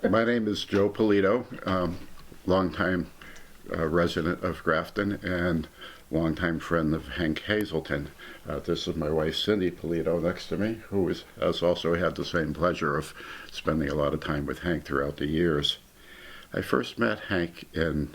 My name is Joe Polito, longtime resident of Grafton and longtime friend of Hank Hazelton. This is my wife Cindy Polito next to me, who has also had the same pleasure of spending a lot of time with Hank throughout the years. I first met Hank in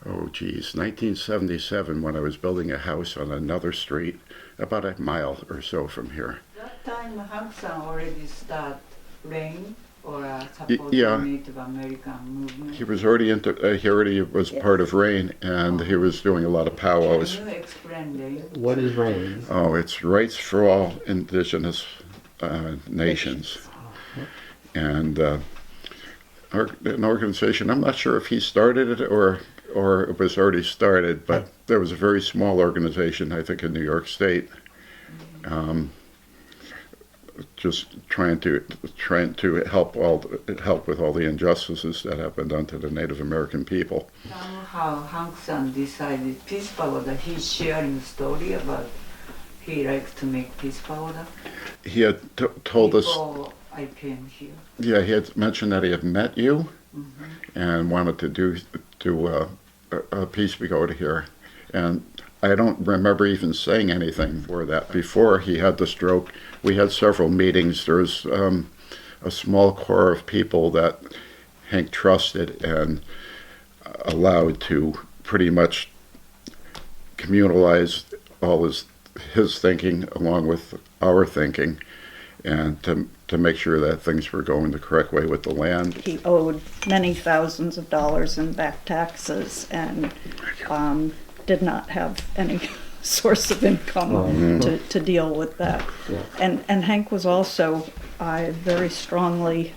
1977 when I was building a house on another street about a mile or so from here. That time Hank-san already started playing or support yeah. the Native American movement? He was already into, he already was part of RAIN, and he was doing a lot of powwows. Can you explain RAIN? What is RAIN? Oh, it's Rights for All Indigenous Nations. And an organization, I'm not sure if he started it or it was already started, but there was a very small organization, I think in New York State, just trying to help with all the injustices that have been done to the Native American people. Somehow Hank-san decided Peace Pagoda. He's sharing story about he likes to make Peace Pagoda. He had told us. Before I came here. Yeah, he had mentioned that he had met you and wanted to do a Peace Pagoda here, and I don't remember even saying anything for that. Before he had the stroke, we had several meetings. There was a small core of people that Hank trusted and allowed to pretty much communalize all his thinking along with our thinking, and to make sure that things were going the correct way with the land. He owed many thousands of dollars in back taxes and did not have any source of income to deal with that. Yeah. And Hank was also very strongly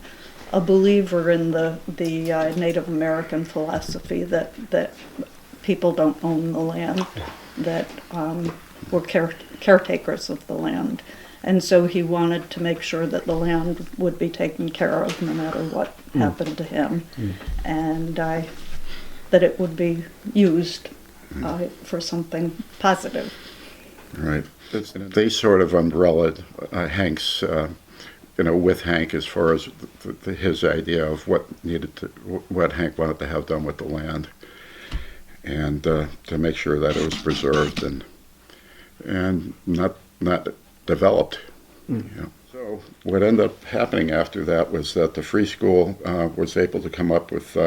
a believer in the Native American philosophy that people don't own the land, that we're caretakers of the land. And so he wanted to make sure that the land would be taken care of no matter what happened to him, and that it would be used for something positive. Right. They sort of umbrellaed Hank's with Hank as far as his idea of what Hank wanted to have done with the land, and to make sure that it was preserved and not developed. So what ended up happening after that was that the free school was able to come up with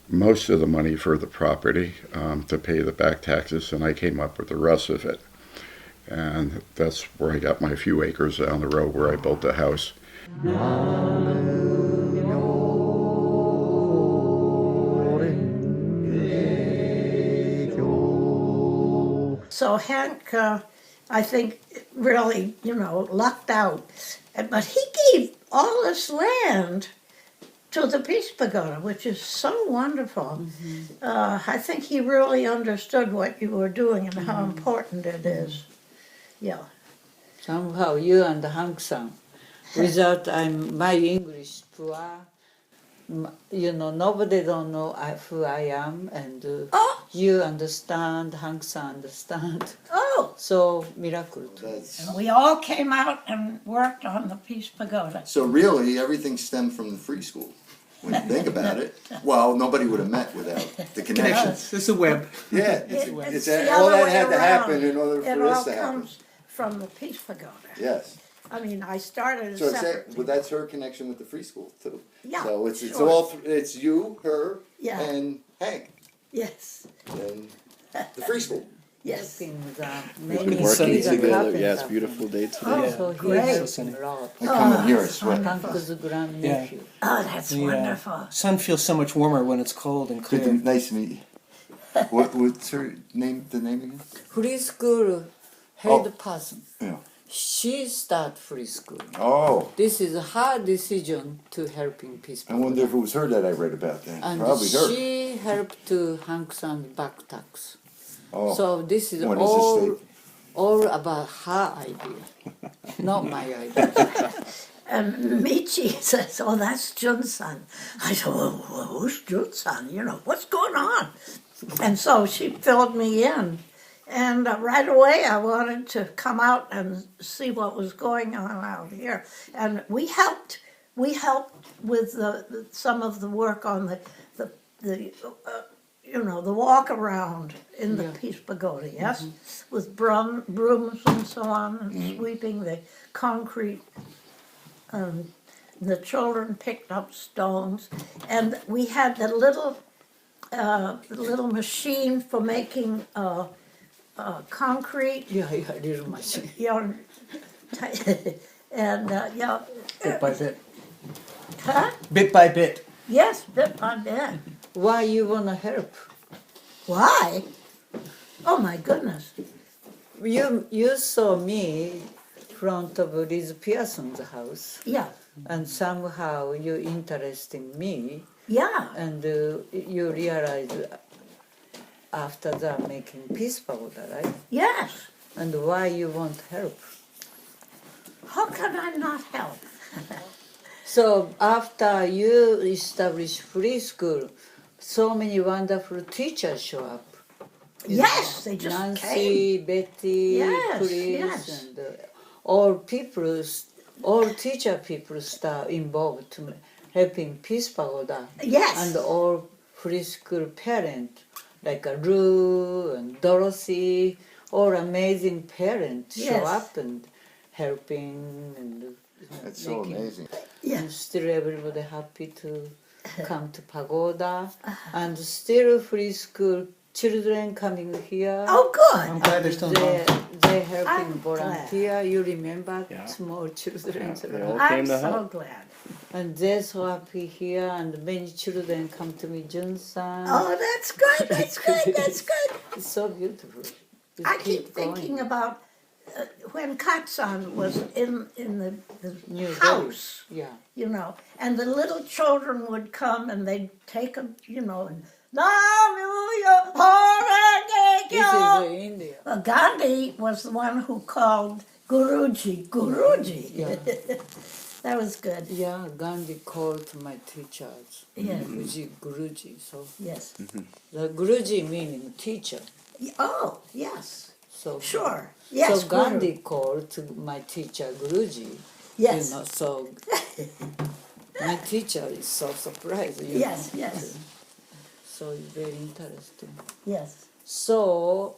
most of the money for the property to pay the back taxes, and I came up with the rest of it. And that's where I got my few acres down the road where I built the house. So Hank, I think, really, lucked out. But he gave all this land to the Peace Pagoda, which is so wonderful. I think he really understood what you were doing and how important it is. Yeah. Somehow you and Hank-san, without my English poor, nobody don't know who I am, and you understand, Hank-san understand. Oh, So miracle. and we all came out and worked on the Peace Pagoda. So really, everything stemmed from the free school. When you think about it, well, nobody would have met without the connections. It's a web. Yeah, It's all the other that way had to happen around. in order It for this all to happen. comes from the Peace Pagoda. Yes. I mean, I started So separate. but that's her connection with the free school too. Yeah, So it's sure. it's you, her, Yeah. and Hank, Yes, and the free school. yes. Helping the We've many been working he's a together. carpenter. Yes, beautiful day today. Oh, So he great. helps a lot. I come in here, I sweat. Hank's grandnephew. Oh, that's The wonderful. sun feels so much warmer when it's cold and Good to, clear. nice to meet you. What's her name? The name again? Free school head Oh. person. Yeah. She start free school. Oh, This is her decision to helping Peace I wonder if it was her that I read about then. And Probably her. she helped to Hank-san back tax. Oh, So this is What is this all, state? all about her idea, not my idea. And Michi says, "Oh, that's Jun-san." I said, "Well, who's Jun-san? What's going on?" And so she filled me in. And right away I wanted to come out and see what was going on out here. And we helped with some of the work on the walk around in the Yeah. Peace Pagoda, yes? With brooms and so on, and sweeping the concrete. The children picked up stones, and we had the little machine for making concrete. Yeah, little machine. And Bit by bit. huh? Bit by bit. Yes, bit by bit. Why you wanna help? Why? Oh my goodness! You saw me front of Liz Pearson's house, Yeah, and somehow you interest in me, yeah. and you realize after that making Peace Pagoda, right? Yes. And why you want help? How can I not help? So after you establish free school, so many wonderful teachers show up. Yes, they just Nancy, came. Betty, Yes, Chris, yes. and all teacher people start involved to helping Peace Pagoda. Yes. And all free school parents like Leue and Dorothy, all amazing parents show Yes. up and helping and that's so making- amazing. and still everybody happy to come to Pagoda, and still free school children coming here. Oh, I'm good. glad they're still involved. They helping I'm volunteer. You remember Yeah. small children, they all I'm came to so help. glad. and they're so happy here. And many children come to me, Jun-san. Oh, that's good. That's good. That's good. It's so beautiful. Just I keep going. thinking about when Katsan was in the New house, Yeah. and the little children would come and they'd take them, and This is India. Gandhi was the one who called Guruji. Yeah. That was good. Yeah, Gandhi called my teachers. Yeah. Guruji. So Yes. the Guruji meaning teacher. Oh, yes. So Sure. Yes. So Gandhi called to my teacher Guruji, Yes. You know, so my teacher is so surprised. You Yes, know. yes. So it's very interesting. Yes. So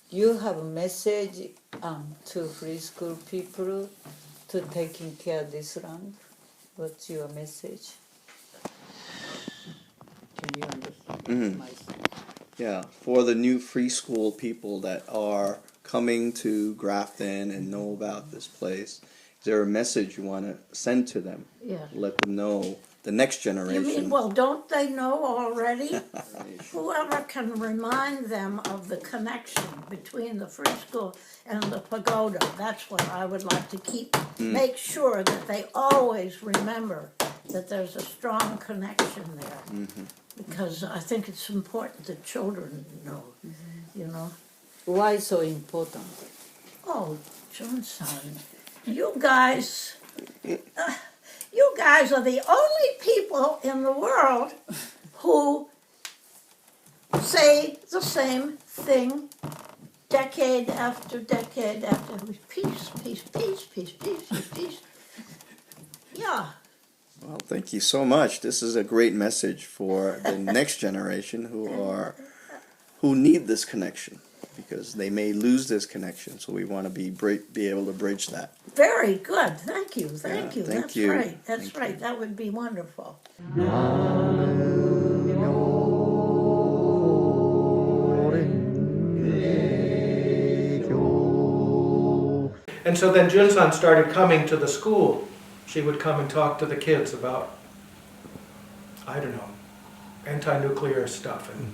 you have a message to free school people to taking care of this land. What's your message? Can you understand my Yeah, for the new free school people that are coming to Grafton and know about this place, is there a message you want to send to them? Yeah. Let them know, the next You generation. mean, well, don't they know already? Whoever can remind them of the connection between the free school and the pagoda, that's what I would like to keep. Make sure that they always remember that there's a strong connection there. Because I think it's important that children know, you know. Why so important? Oh, Johnson, you guys are the only people in the world who say the same thing decade after decade after peace, peace, peace, peace, peace, peace, peace. Yeah. Well, thank you so much. This is a great message for the next generation who need this connection, because they may lose this connection. So we want to be able to bridge that. Very good. Thank you. Thank Yeah, you. thank That's you. right. That's Thank right. you. That would be wonderful. And so then Junsan started coming to the school. She would come and talk to the kids about, I don't know, anti-nuclear stuff and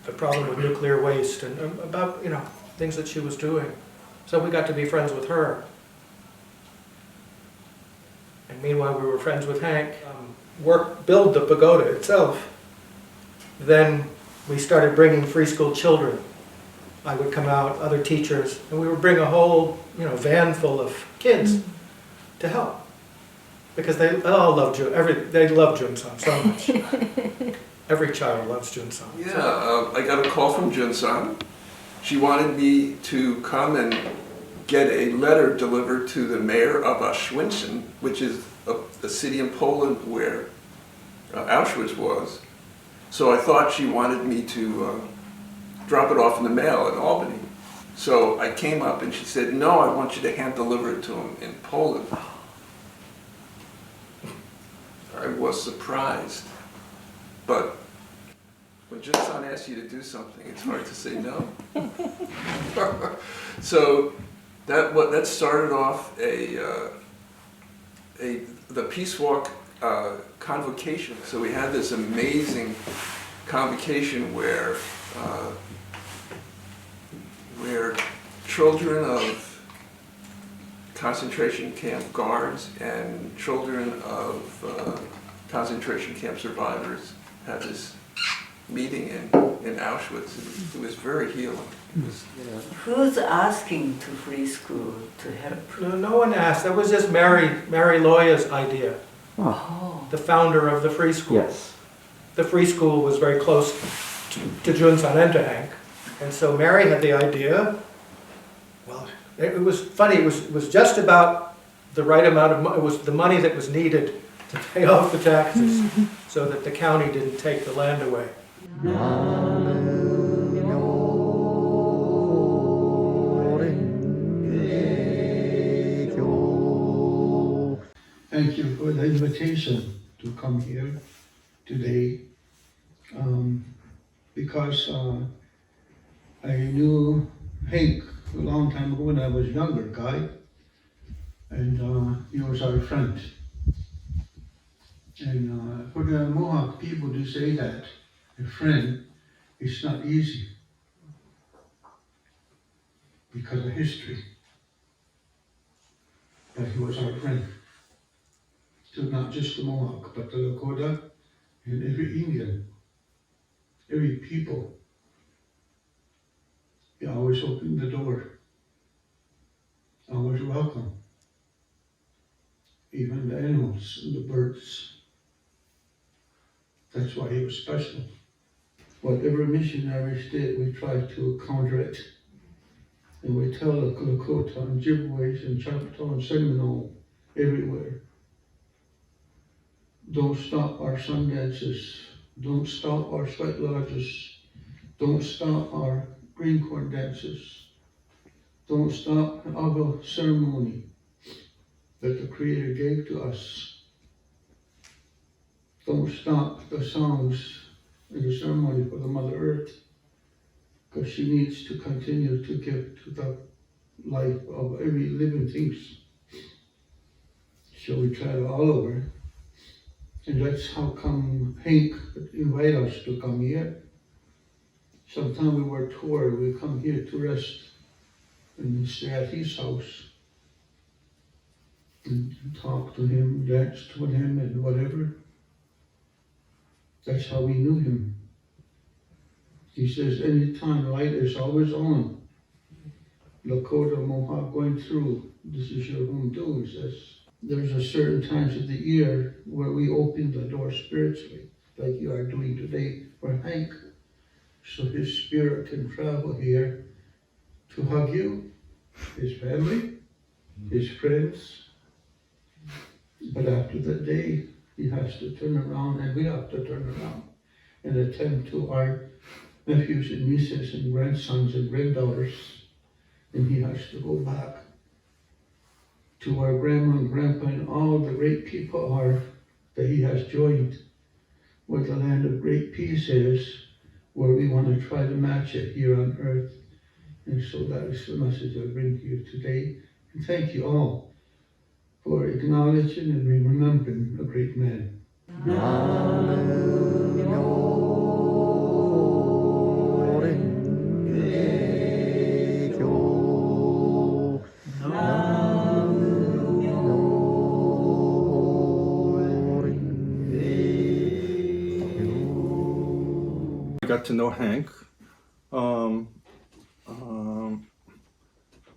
the problem with nuclear waste and about, you know, things that she was doing. So we got to be friends with her. And meanwhile, we were friends with Hank. Build the pagoda itself. Then we started bringing free school children. I would come out, other teachers, and we would bring a whole, you know, van full of kids to help. Because they all love they love Junsan so much. Every child loves Junsan. Yeah, I got a call from Junsan. She wanted me to come and get a letter delivered to the mayor of Auschwitz, which is a city in Poland where Auschwitz was. So I thought she wanted me to drop it off in the mail in Albany. So I came up and she said, no, I want you to hand deliver it to him in Poland. I was surprised, but when Junsan asks you to do something, it's hard to say no. So that started off the Peace Walk convocation. So we had this amazing convocation where children of concentration camp guards and children of concentration camp survivors had this meeting in Auschwitz. It was very healing. Who's asking to free school to help? No one asked. That was just Mary Leue's idea, Oh. the founder of the free school. Yes. The free school was very close to Junsan and to Hank. And so Mary had the idea. Well, it was funny. It was just about the right amount of money. It was the money that was needed to pay off the taxes so that the county didn't take the land away. Thank you for the invitation to come here today. Because I knew Hank a long time ago when I was a younger guy, and he was our friend. And for the Mohawk people to say that a friend is not easy because of history. But he was our friend. To not just the Mohawk, but the Lakota and every Indian, every people. He always opened the door, always welcome. Even the animals and the birds. That's why he was special. Whatever missionaries did, we tried to counter it. And we tell the Lakota and Ojibways and Choctaw and Seminole everywhere, don't stop our sun dances, don't stop our sweat lodges, don't stop our green corn dances, don't stop the Aga ceremony that the Creator gave to us. Don't stop the songs and the ceremony for the Mother Earth, because she needs to continue to give to the life of every living thing. So we travel all over, and that's how come Hank invite us to come here. Sometimes we were toured, we come here to rest and stay at his house and talk to him, dance with him and whatever. That's how we knew him. He says, anytime light is always on. Lakota, Mohawk going through, this is your home too, he says. There's a certain times of the year where we open the door spiritually, like you are doing today for Hank. So his spirit can travel here to hug you, his family, his friends. But after that day, he has to turn around, and we have to turn around and attend to our nephews and nieces and grandsons and granddaughters. And he has to go back to where grandma and grandpa and all the great people are that he has joined, where the land of great peace is, where we want to try to match it here on earth. And so that is the message I bring to you today. And thank you all for acknowledging and remembering a great man. I got to know Hank.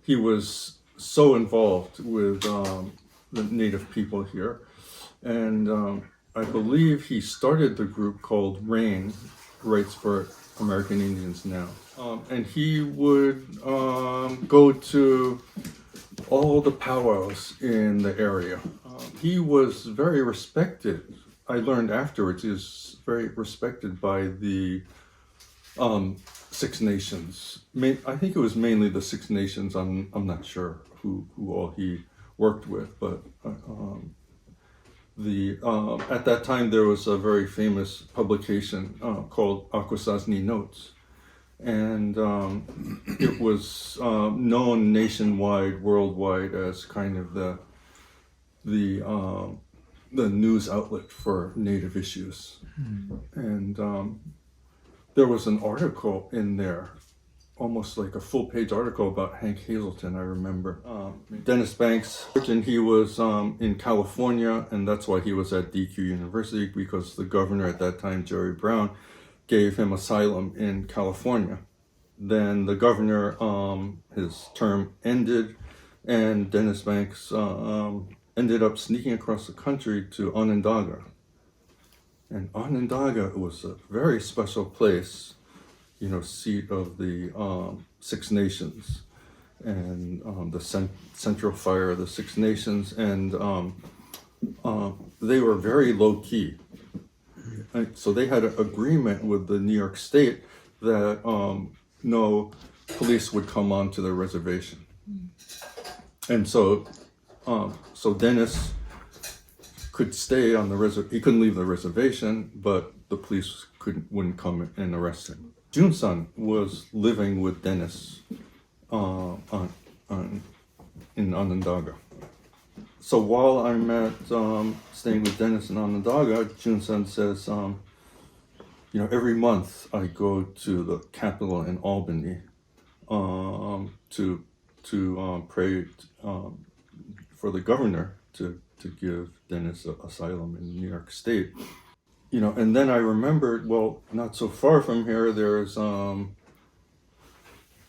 He was so involved with the native people here, and I believe he started the group called RAIN, Rights for American Indians Now. And he would go to all the powwows in the area. He was very respected. I learned afterwards he was very respected by the Six Nations. I think it was mainly the Six Nations. I'm not sure who all he worked with, but at that time there was a very famous publication called Akwesasne Notes, and it was known nationwide, worldwide, as kind of the news outlet for Native issues. And there was an article in there, almost like a full-page article about Hank Hazelton, I remember. Dennis Banks, and he was in California, and that's why he was at DQ University, because the governor at that time, Jerry Brown, gave him asylum in California. Then the governor, his term ended, and Dennis Banks ended up sneaking across the country to Onondaga. And Onondaga was a very special place, you know, seat of the Six Nations, and the central fire of the Six Nations, and they were very low key. So they had an agreement with the New York State that no police would come onto the reservation. And so Dennis could stay on the reservation. He couldn't leave the reservation, but the police wouldn't come and arrest him. Junsan was living with Dennis in Onondaga. So while I'm at staying with Dennis in Onondaga, Junsan says, you know, every month I go to the capital in Albany to pray for the governor to give Dennis asylum in New York State. You know, and then I remembered, well, not so far from here, there's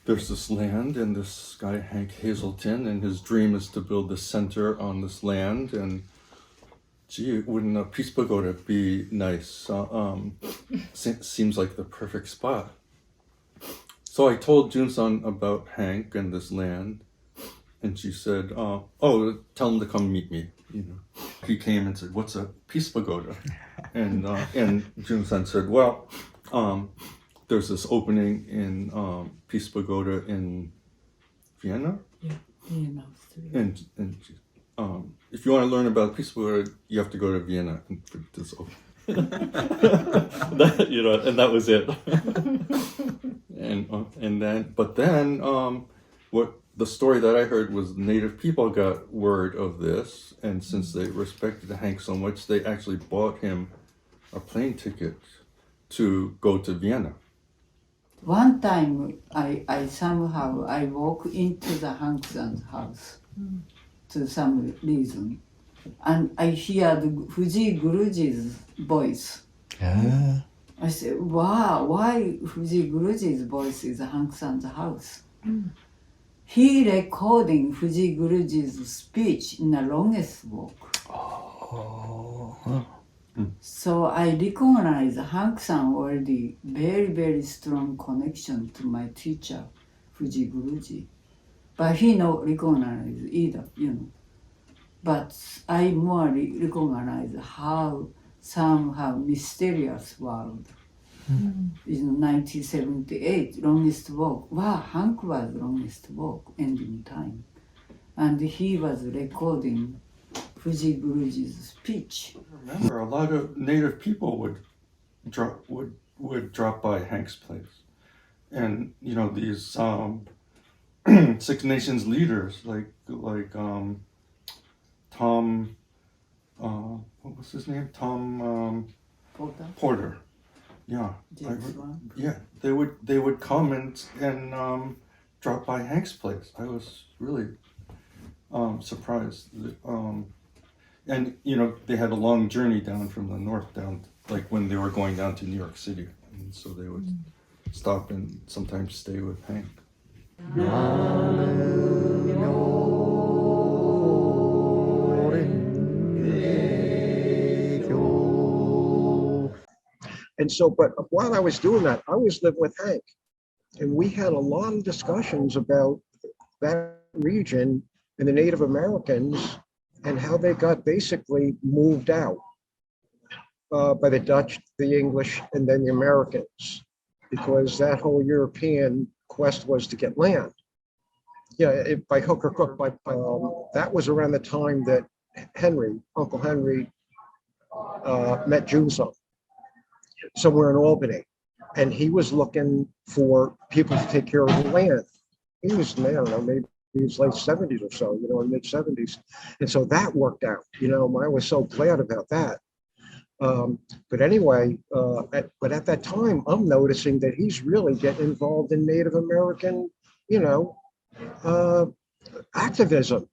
this land, and this guy, Hank Hazelton, and his dream is to build the center on this land, and gee, wouldn't a Peace Pagoda be nice? Seems like the perfect spot. So I told Junsan about Hank and this land, and she said, "Oh, tell him to come meet me." You know, he came and said, "What's a peace pagoda?" And Junsan said, "Well, there's this opening in Peace Pagoda in Vienna, and if you want to learn about Peace Pagoda, you have to go to Vienna for this opening." You know, and that was it. But then, what the story that I heard was native people got word of this, and since they respected Hank so much, they actually bought him a plane ticket to go to Vienna. One time, I somehow I walk into the Hanksan's house to some reason, and I hear the Fuji Guruji's voice. I said, "Wow, why Fuji Guruji's voice is Hanksan's house?" He recording Fuji Guruji's speech in the longest walk. So I recognize Hank-san already very, very strong connection to my teacher, Fuji Guruji. But he not recognize either, you know. But I more recognize how somehow mysterious world. In 1978, longest walk. Wow, Hank was longest walk, ending time. And he was recording Fuji Guruji's speech. I remember a lot of native people would drop by Hank's place, and you know these Six Nations leaders like Tom, what was his name? Tom Porter. Yeah, they would come and drop by Hank's place. I was really surprised. And you know they had a long journey down from the north down, like when they were going down to New York City, and so they would stop and sometimes stay with Hank. And so, but while I was doing that, I was living with Hank, and we had a lot of discussions about that region and the Native Americans and how they got basically moved out by the Dutch, the English, and then the Americans, because that whole European quest was to get land. Yeah, by hook or crook, but that was around the time that Uncle Henry, met Junsan somewhere in Albany, and he was looking for people to take care of the land. He was, I don't know, maybe he was late 70s or so, you know, in mid 70s. And so that worked out, you know, I was so glad about that. But anyway, but at that time, I'm noticing that he's really getting involved in Native American, you know, activism.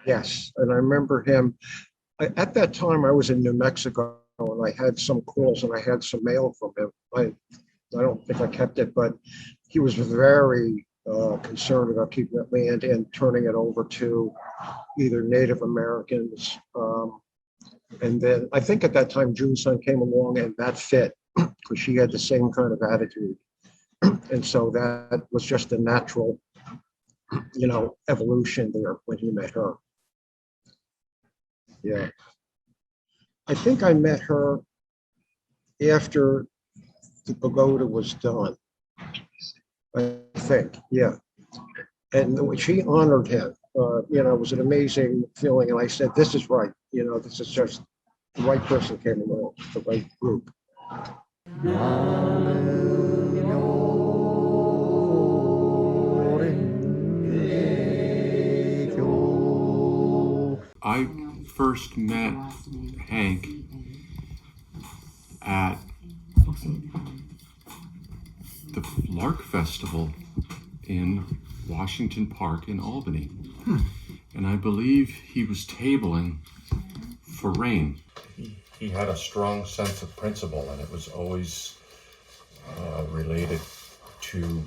Yes, and I remember him, at that time I was in New Mexico and I had some calls and I had some mail from him. I don't think I kept it, but he was very concerned about keeping that land and turning it over to either Native Americans. And then I think at that time Junsan came along and that fit because she had the same kind of attitude. And so that was just a natural, you know, evolution there when he met her. Yeah. I think I met her after the pagoda was done. I think, yeah. And she honored him. You know, it was an amazing feeling. And I said, this is right. You know, this is just the right person came along, the right group. I first met Hank at the Lark Festival in Washington Park in Albany. And I believe he was tabling for rain. He had a strong sense of principle, and it was always related to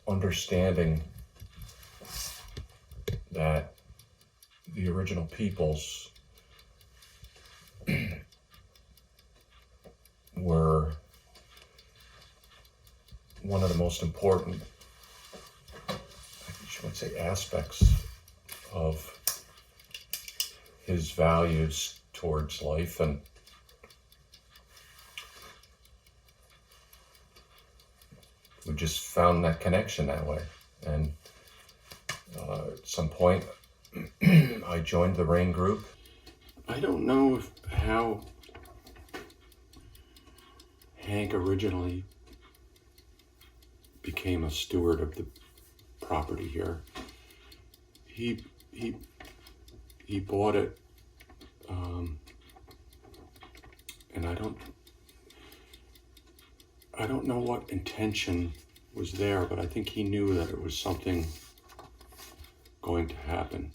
understanding that the original peoples one of the most important, I would say, aspects of his values towards life, and we just found that connection that way. And at some point, I joined the RAIN group. I don't know how Hank originally became a steward of the property here. He bought it, and I don't know what intention was there, but I think he knew that it was something going to happen.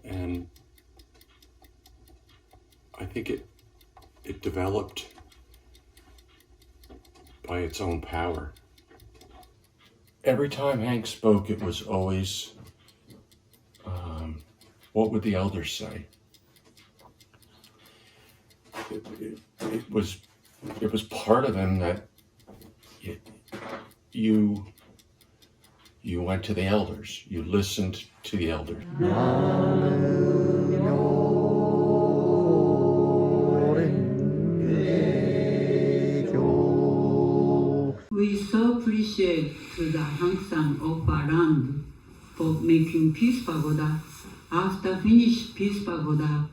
And I think it developed by its own power. Every time Hank spoke, it was always, what would the elders say? It was part of him that you went to the elders, you listened to the elders. We so appreciate to the Hang-san of our land for making Peace Pagoda. After finish Peace Pagoda,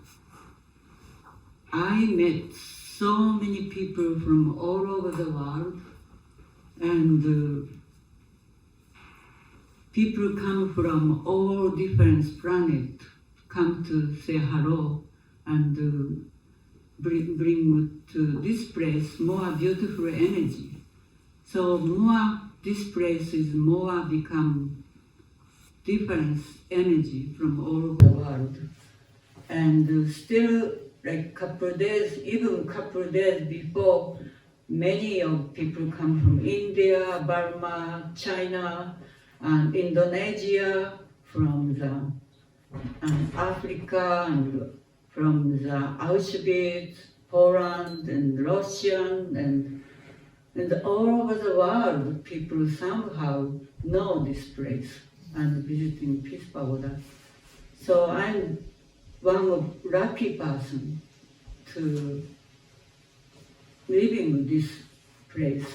I met so many people from all over the world, and people come from all different planets, come to say hello and bring to this place more beautiful energy. So more this place is more become different energy from all over the world. And still like couple days, even couple days before, many of people come from India, Burma, China, and Indonesia, from the Africa, and from the Auschwitz, Poland, and Russian, and all over the world, people somehow know this place and visiting Peace Pagoda. So I'm one of lucky person to living this place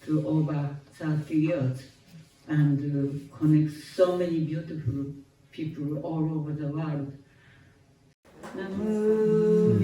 to over 30 years and connect so many beautiful people all over the world. Namu